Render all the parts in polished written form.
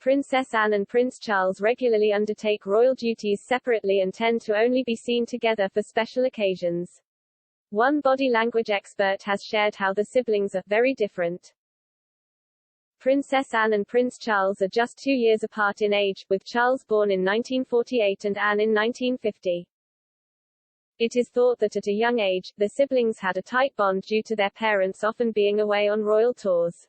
Princess Anne and Prince Charles regularly undertake royal duties separately and tend to only be seen together for special occasions. One body language expert has shared how the siblings are very different. Princess Anne and Prince Charles are just 2 years apart in age, with Charles born in 1948 and Anne in 1950. It is thought that at a young age, the siblings had a tight bond due to their parents often being away on royal tours.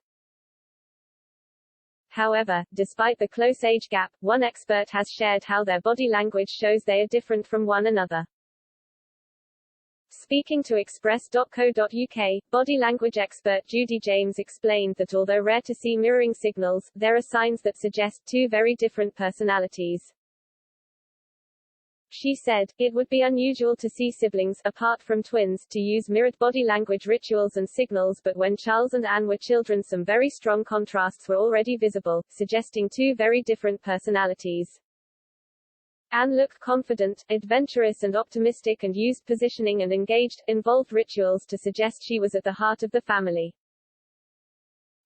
However, despite the close age gap, one expert has shared how their body language shows they are different from one another. Speaking to Express.co.uk, body language expert Judy James explained that although rare to see mirroring signals, there are signs that suggest two very different personalities. She said, "It would be unusual to see siblings, apart from twins, to use mirrored body language rituals and signals, but when Charles and Anne were children some very strong contrasts were already visible, suggesting two very different personalities." Anne looked confident, adventurous and optimistic and used positioning and engaged, involved rituals to suggest she was at the heart of the family.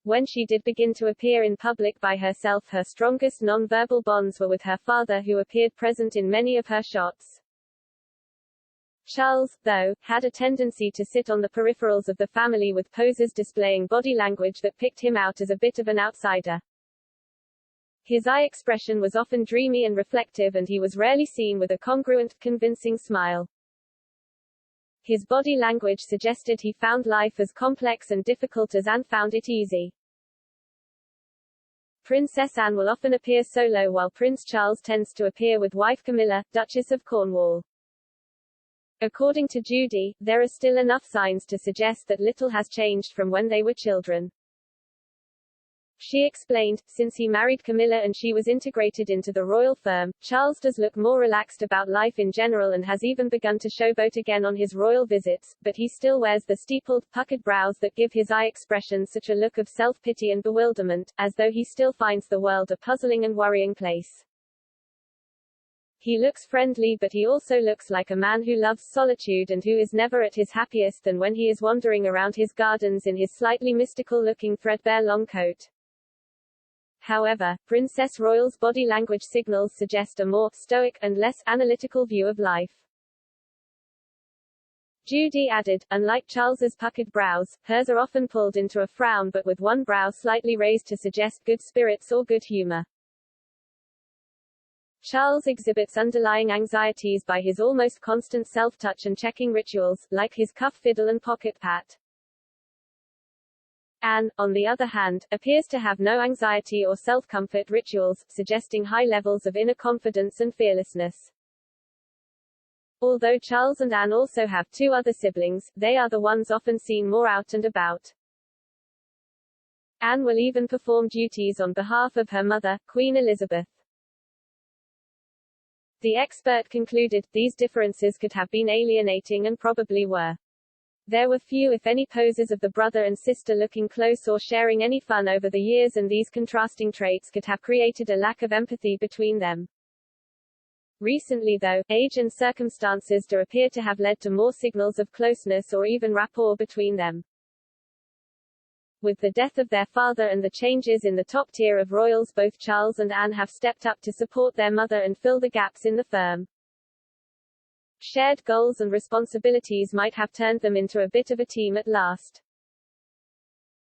When she did begin to appear in public by herself, her strongest non-verbal bonds were with her father, who appeared present in many of her shots. Charles, though, had a tendency to sit on the peripherals of the family with poses displaying body language that picked him out as a bit of an outsider. His eye expression was often dreamy and reflective, and he was rarely seen with a congruent, convincing smile. His body language suggested he found life as complex and difficult as Anne found it easy. Princess Anne will often appear solo, while Prince Charles tends to appear with wife Camilla, Duchess of Cornwall. According to Judy, there are still enough signs to suggest that little has changed from when they were children. She explained, since he married Camilla and she was integrated into the royal firm, Charles does look more relaxed about life in general and has even begun to showboat again on his royal visits, but he still wears the steepled, puckered brows that give his eye expression such a look of self-pity and bewilderment, as though he still finds the world a puzzling and worrying place. He looks friendly, but he also looks like a man who loves solitude and who is never at his happiest than when he is wandering around his gardens in his slightly mystical-looking threadbare long coat. However, Princess Royal's body language signals suggest a more stoic and less analytical view of life. Judy added, unlike Charles's puckered brows, hers are often pulled into a frown but with one brow slightly raised to suggest good spirits or good humor. Charles exhibits underlying anxieties by his almost constant self-touch and checking rituals, like his cuff fiddle and pocket pat. Anne, on the other hand, appears to have no anxiety or self-comfort rituals, suggesting high levels of inner confidence and fearlessness. Although Charles and Anne also have two other siblings, they are the ones often seen more out and about. Anne will even perform duties on behalf of her mother, Queen Elizabeth. The expert concluded, these differences could have been alienating and probably were. There were few if any poses of the brother and sister looking close or sharing any fun over the years, and these contrasting traits could have created a lack of empathy between them. Recently though, age and circumstances do appear to have led to more signals of closeness or even rapport between them. With the death of their father and the changes in the top tier of royals, both Charles and Anne have stepped up to support their mother and fill the gaps in the firm. Shared goals and responsibilities might have turned them into a bit of a team at last.